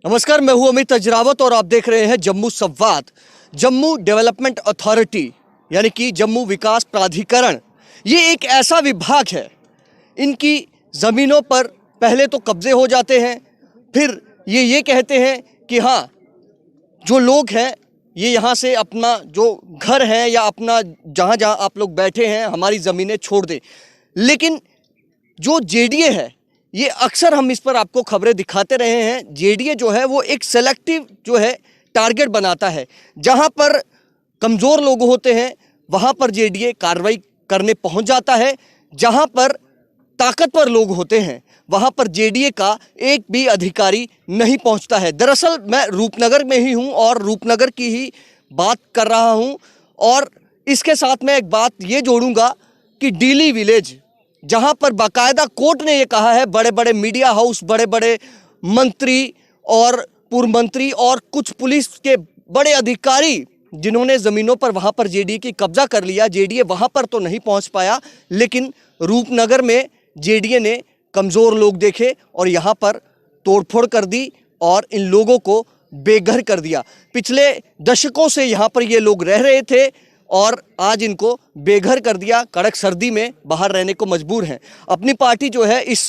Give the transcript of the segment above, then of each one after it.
नमस्कार, मैं हूं अमित अजरावत और आप देख रहे हैं जम्मू संवाद। जम्मू डेवलपमेंट अथॉरिटी यानी कि जम्मू विकास प्राधिकरण, ये एक ऐसा विभाग है। इनकी ज़मीनों पर पहले तो कब्जे हो जाते हैं, फिर ये कहते हैं कि हाँ, जो लोग हैं ये यहाँ से अपना जो घर है या अपना जहाँ जहाँ आप लोग बैठे हैं हमारी ज़मीनें छोड़ दें। लेकिन जो जेडीए है, ये अक्सर हम इस पर आपको खबरें दिखाते रहे हैं। जेडीए जो है वो एक सेलेक्टिव जो है टारगेट बनाता है। जहां पर कमज़ोर लोग होते हैं वहां पर जेडीए कार्रवाई करने पहुंच जाता है। जहां पर ताकतवर लोग होते हैं वहां पर जेडीए का एक भी अधिकारी नहीं पहुंचता है। दरअसल मैं रूपनगर में ही हूं और रूपनगर की ही बात कर रहा हूं। और इसके साथ मैं एक बात ये जोड़ूंगा कि डीली विलेज, जहां पर बाकायदा कोर्ट ने यह कहा है, बड़े बड़े मीडिया हाउस, बड़े बड़े मंत्री और पूर्व मंत्री और कुछ पुलिस के बड़े अधिकारी जिन्होंने ज़मीनों पर वहां पर जेडीए की कब्जा कर लिया, जेडीए वहां पर तो नहीं पहुंच पाया। लेकिन रूपनगर में जेडीए ने कमज़ोर लोग देखे और यहां पर तोड़फोड़ कर दी और इन लोगों को बेघर कर दिया। पिछले दशकों से यहां पर ये लोग रह रहे थे और आज इनको बेघर कर दिया। कड़क सर्दी में बाहर रहने को मजबूर हैं। अपनी पार्टी जो है इस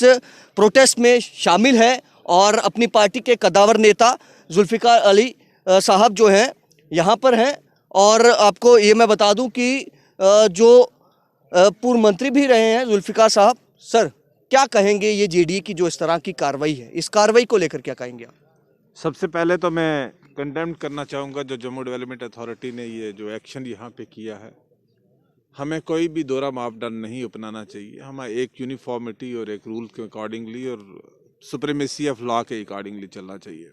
प्रोटेस्ट में शामिल है और अपनी पार्टी के कदावर नेता जुल्फ़िकार अली साहब जो हैं यहाँ पर हैं। और आपको ये मैं बता दूं कि जो पूर्व मंत्री भी रहे हैं जुल्फ़िकार साहब, सर क्या कहेंगे ये जेडीए की जो इस तरह की कार्रवाई है, इस कार्रवाई को लेकर क्या कहेंगे आप? सबसे पहले तो मैं कंडेम करना चाहूँगा जो जम्मू डेवलपमेंट अथॉरिटी ने ये जो एक्शन यहाँ पे किया है। हमें कोई भी दोहरा मापदंड नहीं अपनाना चाहिए। हमें एक यूनिफॉर्मिटी और एक रूल के अकॉर्डिंगली और सुप्रीमेसी ऑफ लॉ के अकॉर्डिंगली चलना चाहिए।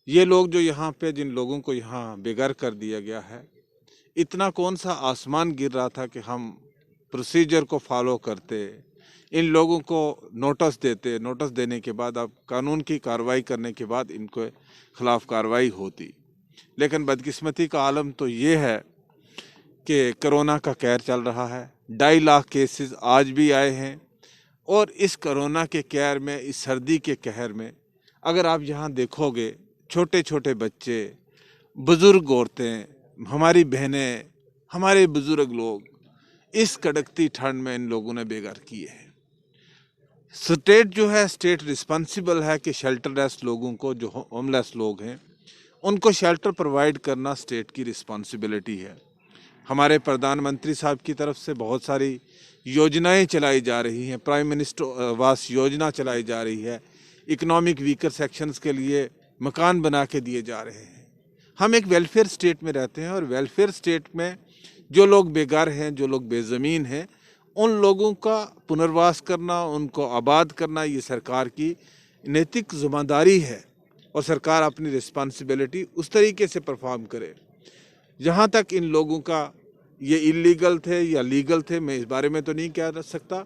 ये लोग जो यहाँ पे जिन लोगों को यहाँ बेघर कर दिया गया है, इतना कौन सा आसमान गिर रहा था कि हम प्रोसीजर को फॉलो करते, इन लोगों को नोटिस देते, नोटिस देने के बाद अब कानून की कार्रवाई करने के बाद इनके खिलाफ कार्रवाई होती। लेकिन बदकिस्मती का आलम तो ये है कि कोरोना का कहर चल रहा है। 2.5 लाख केसेस आज भी आए हैं और इस कोरोना के कहर में, इस सर्दी के कहर में अगर आप यहाँ देखोगे, छोटे छोटे बच्चे, बुज़ुर्ग औरतें, हमारी बहनें, हमारे बुज़ुर्ग लोग इस कड़कती ठंड में इन लोगों ने बेघर किए हैं। स्टेट जो है, स्टेट रिस्पॉन्सिबल है कि शेल्टरलेस लोगों को, जो होमलेस लोग हैं, उनको शेल्टर प्रोवाइड करना स्टेट की रिस्पॉन्सिबिलिटी है। हमारे प्रधानमंत्री साहब की तरफ से बहुत सारी योजनाएं चलाई जा रही हैं। प्राइम मिनिस्टर आवास योजना चलाई जा रही है। इकोनॉमिक वीकर सेक्शंस के लिए मकान बना के दिए जा रहे हैं। हम एक वेलफेयर स्टेट में रहते हैं और वेलफेयर स्टेट में जो लोग बेघर हैं, जो लोग बेज़मीन हैं, उन लोगों का पुनर्वास करना, उनको आबाद करना, ये सरकार की नैतिक जिम्मेदारी है और सरकार अपनी रिस्पॉन्सिबिलिटी उस तरीके से परफॉर्म करे। जहाँ तक इन लोगों का ये इलीगल थे या लीगल थे, मैं इस बारे में तो नहीं कह सकता,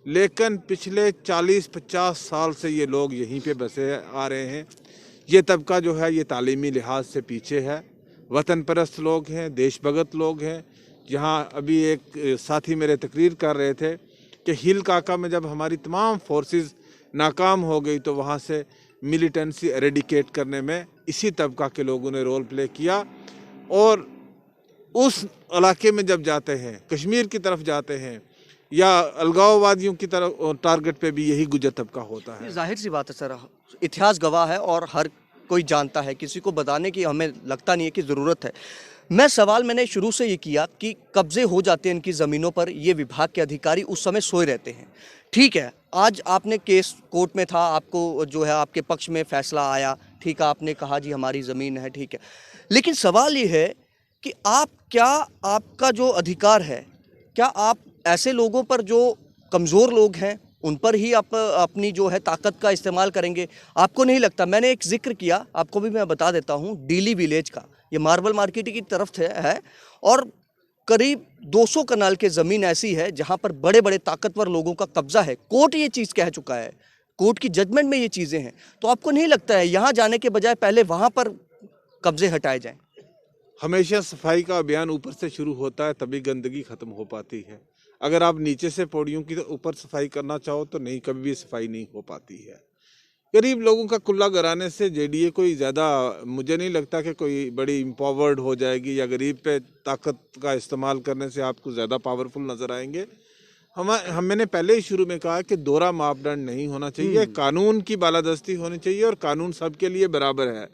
लेकिन पिछले 40-50 साल से ये लोग यहीं पे बसे आ रहे हैं। ये तबका जो है ये तालीमी लिहाज से पीछे है, वतन परस्त लोग हैं, देशभगत लोग हैं। यहाँ अभी एक साथी मेरे तकरीर कर रहे थे कि हिल काका में जब हमारी तमाम फोर्सेस नाकाम हो गई तो वहाँ से मिलिटेंसी एरेडिकेट करने में इसी तबका के लोगों ने रोल प्ले किया। और उस इलाके में जब जाते हैं, कश्मीर की तरफ जाते हैं या अलगाववादियों की तरफ, टारगेट पे भी यही गुजर तबका होता है। जाहिर सी बात है सर, इतिहास गवाह है और हर कोई जानता है, किसी को बताने की हमें लगता नहीं है कि ज़रूरत है। मैंने शुरू से ये किया कि कब्जे हो जाते हैं इनकी ज़मीनों पर, ये विभाग के अधिकारी उस समय सोए रहते हैं। ठीक है, आज आपने केस कोर्ट में था, आपको जो है आपके पक्ष में फैसला आया, ठीक है, आपने कहा जी हमारी ज़मीन है, ठीक है। लेकिन सवाल ये है कि आपका जो अधिकार है, क्या आप ऐसे लोगों पर जो कमज़ोर लोग हैं उन पर ही आप अपनी जो है ताकत का इस्तेमाल करेंगे? आपको नहीं लगता? मैंने एक जिक्र किया, आपको भी मैं बता देता हूँ, डीली विलेज का। ये मार्बल मार्केट की तरफ है और करीब 200 कनाल की ज़मीन ऐसी है जहाँ पर बड़े बड़े ताकतवर लोगों का कब्जा है। कोर्ट ये चीज़ कह चुका है, कोर्ट की जजमेंट में ये चीज़ें हैं। तो आपको नहीं लगता है यहाँ जाने के बजाय पहले वहाँ पर कब्जे हटाए जाएं? हमेशा सफाई का अभियान ऊपर से शुरू होता है, तभी गंदगी खत्म हो पाती है। अगर आप नीचे से पौड़ियों की ऊपर सफाई करना चाहो तो नहीं, कभी भी सफाई नहीं हो पाती है। गरीब लोगों का कुल्ला कराने से जेडीए कोई ज़्यादा, मुझे नहीं लगता कि कोई बड़ी इम्पावर्ड हो जाएगी या गरीब पे ताकत का इस्तेमाल करने से आपको ज़्यादा पावरफुल नज़र आएंगे। हम मैंने पहले ही शुरू में कहा कि दोहरा मापदंड नहीं होना चाहिए, कानून की बालादस्ती होनी चाहिए और कानून सबके लिए बराबर है,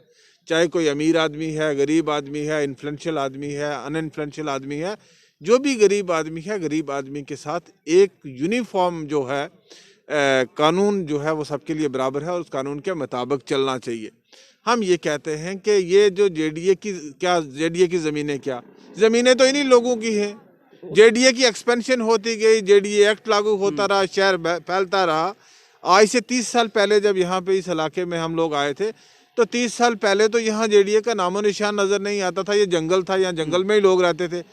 चाहे कोई अमीर आदमी है, गरीब आदमी है, इन्फ्लुएंशियल आदमी है, अनइन्फ्लुएंशियल आदमी है, जो भी गरीब आदमी है, गरीब आदमी के साथ एक यूनिफॉर्म जो है कानून जो है वो सबके लिए बराबर है और उस कानून के मुताबिक चलना चाहिए। हम ये कहते हैं कि ये जो जेडीए की ज़मीनें ज़मीनें तो इन्हीं लोगों की हैं। जेडीए की एक्सपेंशन होती गई, जेडीए एक्ट लागू होता रहा, शहर फैलता रहा। आज से 30 साल पहले जब यहाँ पे इस इलाके में हम लोग आए थे तो 30 साल पहले तो यहाँ जेडीए का नामो निशान नज़र नहीं आता था, ये जंगल था, यहाँ जंगल में ही लोग रहते थे।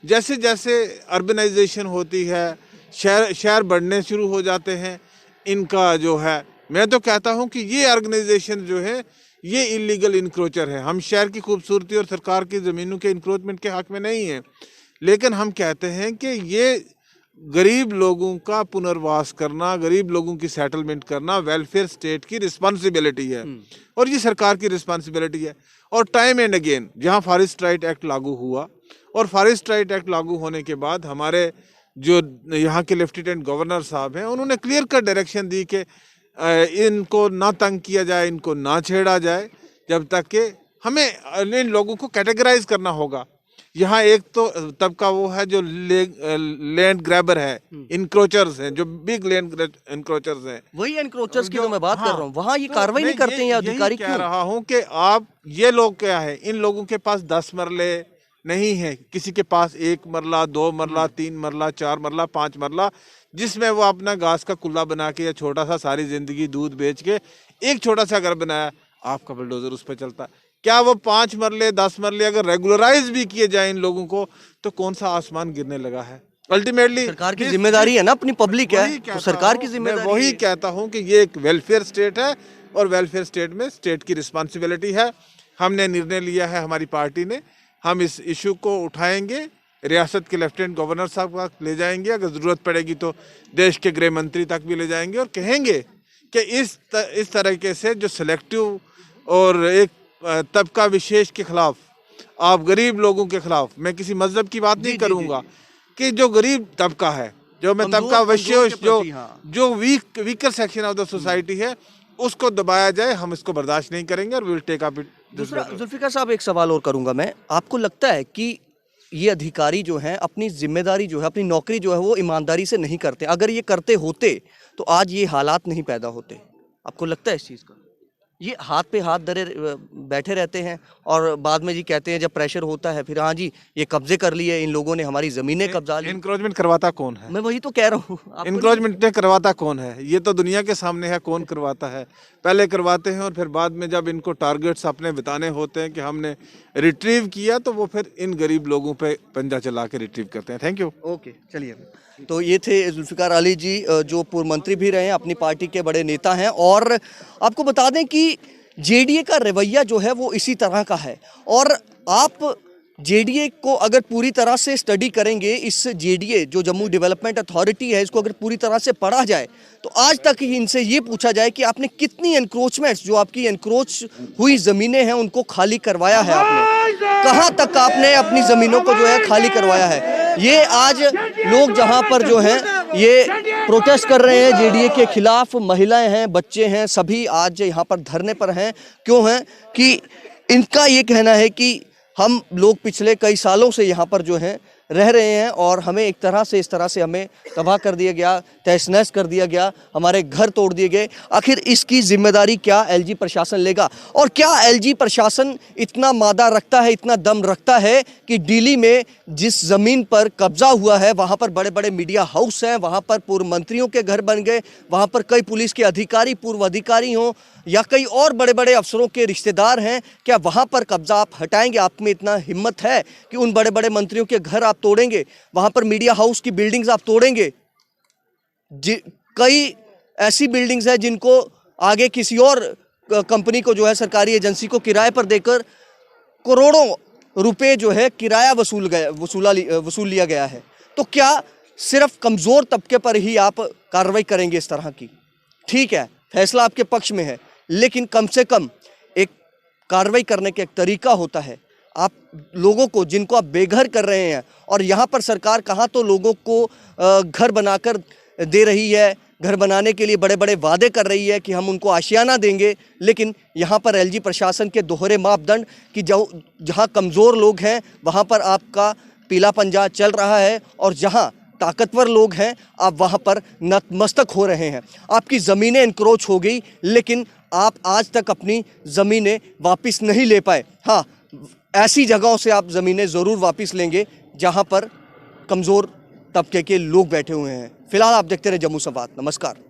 जैसे जैसे अर्बनाइजेशन होती है, शहर बढ़ने शुरू हो जाते हैं, इनका जो है, मैं तो कहता हूँ कि ये ऑर्गेनाइजेशन जो है ये इलीगल इंक्रोचर है। हम शहर की खूबसूरती और सरकार की ज़मीनों के इंक्रोचमेंट के हक में नहीं हैं, लेकिन हम कहते हैं कि ये गरीब लोगों का पुनर्वास करना, गरीब लोगों की सेटलमेंट करना वेलफेयर स्टेट की रिस्पॉन्सिबिलिटी है और ये सरकार की रिस्पॉन्सिबिलिटी है। और टाइम एंड अगेन जहाँ फॉरेस्ट राइट एक्ट लागू हुआ और फॉरेस्ट राइट एक्ट लागू होने के बाद हमारे जो यहाँ के लेफ्टिनेंट गवर्नर साहब हैं उन्होंने क्लियर कट डायरेक्शन दी कि इनको ना तंग किया जाए, इनको ना छेड़ा जाए, जब तक कि हमें इन लोगों को कैटेगराइज करना होगा। यहाँ एक तो तबका वो है जो लैंड ग्रैबर है, इंक्रोचर्स हैं, जो बिग लैंड इंक्रोचर्स हैं। वही एनक्रोचर्स की तो मैं बात कर रहा हूँ, वहाँ ये कार्रवाई नहीं करते हैं अधिकारी क्यों? कह रहा हूँ कि आप ये लोग क्या है, इन लोगों के पास 10 मरले नहीं है, किसी के पास 1 मरला, 2 मरला, 3 मरला, 4 मरला, 5 मरला, जिसमें वो अपना घास का कुल्ला बना के या छोटा सा सारी जिंदगी दूध बेच के एक छोटा सा घर बनाया, आपका बुलडोजर उस पर चलता है। क्या वो 5 मरले 10 मरले अगर रेगुलराइज भी किए जाए इन लोगों को तो कौन सा आसमान गिरने लगा है? अल्टीमेटली सरकार की जिम्मेदारी है ना, अपनी पब्लिक है तो सरकार की जिम्मेदारी। वही कहता हूँ कि ये एक वेलफेयर स्टेट है और वेलफेयर स्टेट में स्टेट की रिस्पॉन्सिबिलिटी है। हमने निर्णय लिया है, हमारी पार्टी ने, हम इस इशू को उठाएंगे, रियासत के लेफ्टिनेंट गवर्नर साहब तक ले जाएंगे, अगर ज़रूरत पड़ेगी तो देश के गृह मंत्री तक भी ले जाएंगे और कहेंगे कि इस तरीके से जो सिलेक्टिव और एक तबका विशेष के खिलाफ, आप गरीब लोगों के खिलाफ, मैं किसी मजहब की बात नहीं करूँगा, कि जो गरीब तबका है, जो मैं तबका विशेष जो weaker section of the society है उसको दबाया जाए, हम इसको बर्दाश्त नहीं करेंगे और विल टेक अप इट। दूसरा, जुल्फिकार साहब एक सवाल और करूंगा मैं, आपको लगता है कि ये अधिकारी जो हैं अपनी जिम्मेदारी जो है, अपनी नौकरी जो है वो ईमानदारी से नहीं करते? अगर ये करते होते तो आज ये हालात नहीं पैदा होते, आपको लगता है इस चीज़ का? ये हाथ पे हाथ धरे बैठे रहते हैं और बाद में जी कहते हैं जब प्रेशर होता है फिर हाँ जी ये कब्जे कर लिए, इन लोगों ने हमारी जमीनें कब्जा ली। इंक्रोचमेंट करवाता कौन है? मैं वही तो कह रहा हूँ, इंक्रोचमेंट करवाता कौन है? ये तो दुनिया के सामने है, कौन करवाता है? पहले करवाते हैं और फिर बाद में जब इनको टारगेट्स अपने बताने होते हैं कि हमने रिट्रीव किया तो वो फिर इन गरीब लोगों पे पंजा चला के रिट्रीव करते हैं। Thank you. ओके, चलिए। तो ये थे जुल्फिकार अली जी, जो पूर्व मंत्री भी रहे हैं, अपनी पार्टी के बड़े नेता हैं। और आपको बता दें कि जेडीए का रवैया जो है वो इसी तरह का है। और आप जेडीए को अगर पूरी तरह से स्टडी करेंगे, इस जेडीए जो जम्मू डेवलपमेंट अथॉरिटी है, इसको अगर पूरी तरह से पढ़ा जाए तो आज तक ही इनसे ये पूछा जाए कि आपने कितनी एनक्रोचमेंट्स, जो आपकी एनक्रोच हुई ज़मीनें हैं उनको खाली करवाया है, आपने कहाँ तक आपने अपनी ज़मीनों को जो है खाली करवाया है। ये आज लोग जहाँ पर जो हैं ये प्रोटेस्ट कर रहे हैं जेडीए के खिलाफ, महिलाएं हैं, बच्चे हैं, सभी आज यहाँ पर धरने पर हैं। क्यों हैं? कि इनका ये कहना है कि हम लोग पिछले कई सालों से यहाँ पर जो हैं रह रहे हैं और हमें एक तरह से, इस तरह से हमें तबाह कर दिया गया, तहस नहस कर दिया गया, हमारे घर तोड़ दिए गए। आखिर इसकी जिम्मेदारी क्या एलजी प्रशासन लेगा? और क्या एलजी प्रशासन इतना मादा रखता है, इतना दम रखता है कि दिल्ली में जिस ज़मीन पर कब्जा हुआ है वहाँ पर बड़े बड़े मीडिया हाउस हैं, वहाँ पर पूर्व मंत्रियों के घर बन गए, वहाँ पर कई पुलिस के अधिकारी, पूर्व अधिकारी हों या कई और बड़े बड़े अफसरों के रिश्तेदार हैं, क्या वहाँ पर कब्जा आप हटाएंगे? आप में इतना हिम्मत है कि उन बड़े बड़े मंत्रियों के घर आप तोड़ेंगे, वहाँ पर मीडिया हाउस की बिल्डिंग्स आप तोड़ेंगे? कई ऐसी बिल्डिंग्स हैं जिनको आगे किसी और कंपनी को जो है, सरकारी एजेंसी को किराए पर देकर करोड़ों रुपए जो है किराया वसूल लिया गया है। तो क्या सिर्फ कमज़ोर तबके पर ही आप कार्रवाई करेंगे इस तरह की? ठीक है, फैसला आपके पक्ष में है, लेकिन कम से कम एक कार्रवाई करने का एक तरीका होता है। आप लोगों को, जिनको आप बेघर कर रहे हैं, और यहाँ पर सरकार कहाँ तो लोगों को घर बनाकर दे रही है, घर बनाने के लिए बड़े बड़े वादे कर रही है कि हम उनको आशियाना देंगे, लेकिन यहाँ पर एलजी प्रशासन के दोहरे मापदंड कि जहाँ कमज़ोर लोग हैं वहाँ पर आपका पीला पंजा चल रहा है, और जहाँ ताकतवर लोग हैं आप वहाँ पर नतमस्तक हो रहे हैं। आपकी ज़मीनें इंक्रोच हो गई, लेकिन आप आज तक अपनी ज़मीनें वापस नहीं ले पाए। हाँ, ऐसी जगहों से आप ज़मीनें ज़रूर वापस लेंगे जहाँ पर कमज़ोर तबके के लोग बैठे हुए हैं। फिलहाल आप देखते रहे जम्मू संवाद। नमस्कार।